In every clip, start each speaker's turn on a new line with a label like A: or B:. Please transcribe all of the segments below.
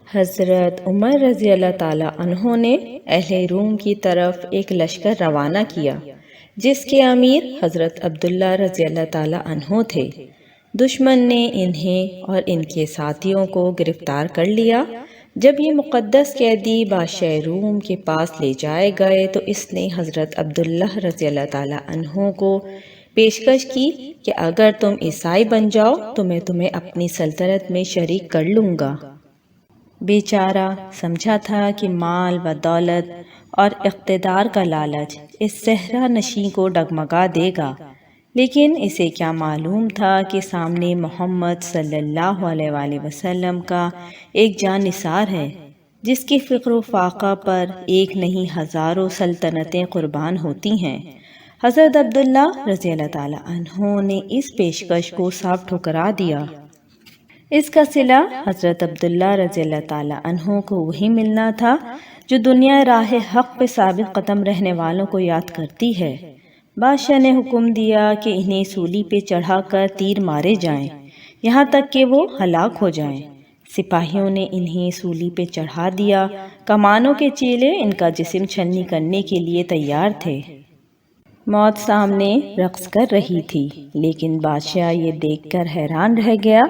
A: حضرت عمر رضی اللہ تعالیٰ عنہ نے اہل روم کی طرف ایک لشکر روانہ کیا جس کے امیر حضرت عبداللہ رضی اللہ تعالیٰ عنہ تھے۔ دشمن نے انہیں اور ان کے ساتھیوں کو گرفتار کر لیا۔ جب یہ مقدس قیدی بادشاہ روم کے پاس لے جائے گئے تو اس نے حضرت عبداللہ رضی اللہ تعالیٰ عنہ کو پیشکش کی کہ اگر تم عیسائی بن جاؤ تو میں تمہیں اپنی سلطنت میں شریک کر لوں گا۔ بیچارہ سمجھا تھا کہ مال و دولت اور اقتدار کا لالچ اس صحرا نشین کو ڈگمگا دے گا، لیکن اسے کیا معلوم تھا کہ سامنے محمد صلی اللہ علیہ وآلہ وسلم کا ایک جاں نثار ہے جس کی فکر و فاقہ پر ایک نہیں ہزاروں سلطنتیں قربان ہوتی ہیں۔ حضرت عبداللہ رضی اللہ تعالیٰ عنہ نے اس پیشکش کو صاف ٹھکرا دیا۔ اس کا صلہ حضرت عبداللہ رضی اللہ تعالیٰ عنہ کو وہی ملنا تھا جو دنیا راہ حق پہ ثابت قدم رہنے والوں کو یاد کرتی ہے۔ بادشاہ نے حکم دیا کہ انہیں سولی پہ چڑھا کر تیر مارے جائیں یہاں تک کہ وہ ہلاک ہو جائیں۔ سپاہیوں نے انہیں سولی پہ چڑھا دیا۔ کمانوں کے چیلے ان کا جسم چھلنی کرنے کے لیے تیار تھے۔ موت سامنے رقص کر رہی تھی، لیکن بادشاہ یہ دیکھ کر حیران رہ گیا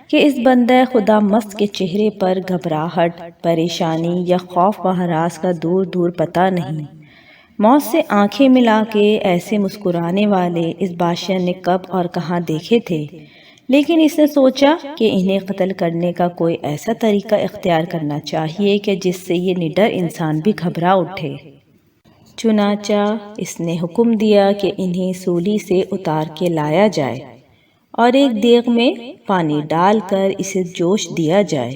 A: کہ اس بندہ خدا مست کے چہرے پر گھبراہٹ، پریشانی یا خوف و ہراس کا دور دور پتہ نہیں۔ موت سے آنکھیں ملا کے ایسے مسکرانے والے اس بادشاہ نے کب اور کہاں دیکھے تھے، لیکن اس نے سوچا کہ انہیں قتل کرنے کا کوئی ایسا طریقہ اختیار کرنا چاہیے کہ جس سے یہ نڈر انسان بھی گھبرا اٹھے۔ چنانچہ اس نے حکم دیا کہ انہیں سولی سے اتار کے لایا جائے اور ایک دیگ میں پانی ڈال کر اسے جوش دیا جائے۔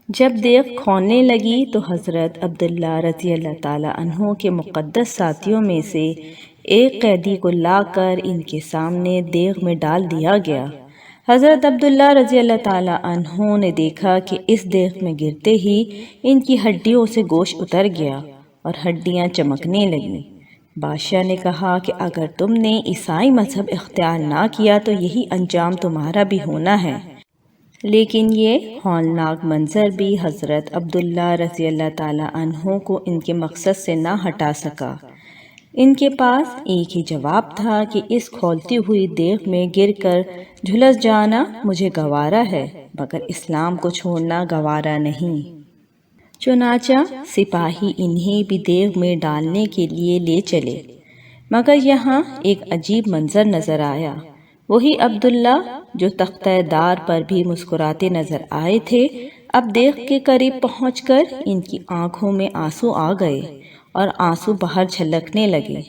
A: جب دیگ کھولنے لگی تو حضرت عبداللہ رضی اللہ تعالیٰ عنہ کے مقدس ساتھیوں میں سے ایک قیدی کو لا کر ان کے سامنے دیگ میں ڈال دیا گیا۔ حضرت عبداللہ رضی اللہ تعالیٰ عنہ نے دیکھا کہ اس دیگ میں گرتے ہی ان کی ہڈیوں سے گوشت اتر گیا اور ہڈیاں چمکنے لگیں۔ بادشاہ نے کہا کہ اگر تم نے عیسائی مذہب اختیار نہ کیا تو یہی انجام تمہارا بھی ہونا ہے۔ لیکن یہ ہولناک منظر بھی حضرت عبداللہ رضی اللہ تعالیٰ عنہ کو ان کے مقصد سے نہ ہٹا سکا۔ ان کے پاس ایک ہی جواب تھا کہ اس کھولتی ہوئی دیگ میں گر کر جھلس جانا مجھے گوارا ہے، مگر اسلام کو چھوڑنا گوارا نہیں۔ چنانچہ سپاہی انہیں بھی دیگ میں ڈالنے کے لیے لے چلے، مگر یہاں ایک عجیب منظر نظر آیا۔ وہی عبداللہ جو تختہ دار پر بھی مسکراتے نظر آئے تھے، اب دیگ کے قریب پہنچ کر ان کی آنکھوں میں آنسو آ گئے اور آنسو باہر چھلکنے لگے۔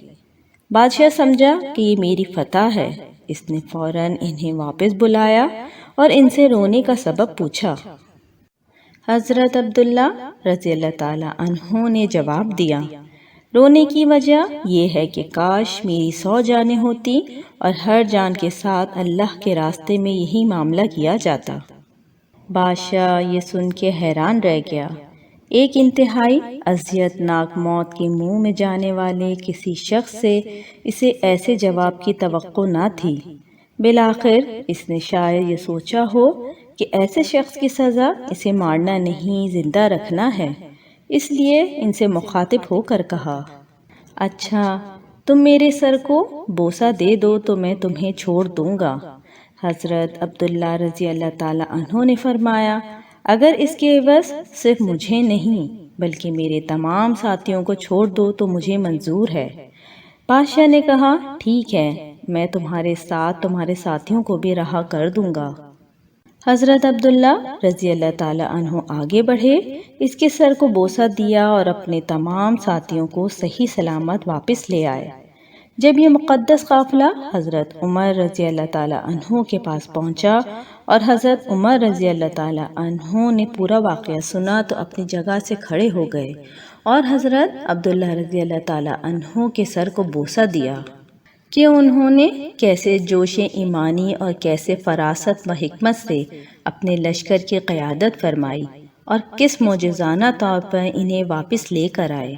A: بادشاہ سمجھا کہ یہ میری فتح ہے۔ اس نے فوراً انہیں واپس بلایا اور ان سے رونے کا سبب پوچھا۔ حضرت عبداللہ رضی اللہ تعالیٰ عنہ نے جواب دیا، رونے کی وجہ یہ ہے کہ کاش میری 100 جانیں ہوتی اور ہر جان کے ساتھ اللہ کے راستے میں یہی معاملہ کیا جاتا۔ بادشاہ یہ سن کے حیران رہ گیا۔ ایک انتہائی اذیت ناک موت کے منہ میں جانے والے کسی شخص سے اسے ایسے جواب کی توقع نہ تھی۔ بالآخر اس نے شاید یہ سوچا ہو کہ ایسے شخص کی سزا اسے مارنا نہیں زندہ رکھنا ہے، اس لیے ان سے مخاطب ہو کر کہا، اچھا تم میرے سر کو بوسہ دے دو تو میں تمہیں چھوڑ دوں گا۔ حضرت عبداللہ رضی اللہ تعالیٰ عنہ نے فرمایا، اگر اس کے عوض صرف مجھے نہیں بلکہ میرے تمام ساتھیوں کو چھوڑ دو تو مجھے منظور ہے۔ بادشاہ نے کہا، ٹھیک ہے، میں تمہارے ساتھ تمہارے ساتھیوں کو بھی رہا کر دوں گا۔ حضرت عبداللہ رضی اللہ تعالیٰ عنہ آگے بڑھے، اس کے سر کو بوسہ دیا اور اپنے تمام ساتھیوں کو صحیح سلامت واپس لے آئے۔ جب یہ مقدس قافلہ حضرت عمر رضی اللہ تعالیٰ عنہ کے پاس پہنچا اور حضرت عمر رضی اللہ تعالیٰ عنہ نے پورا واقعہ سنا تو اپنی جگہ سے کھڑے ہو گئے اور حضرت عبداللہ رضی اللہ تعالیٰ عنہ کے سر کو بوسہ دیا کہ انہوں نے کیسے جوش ایمانی اور کیسے فراست و حکمت سے اپنے لشکر کی قیادت فرمائی اور کس معجزانہ طور پر انہیں واپس لے کر آئے۔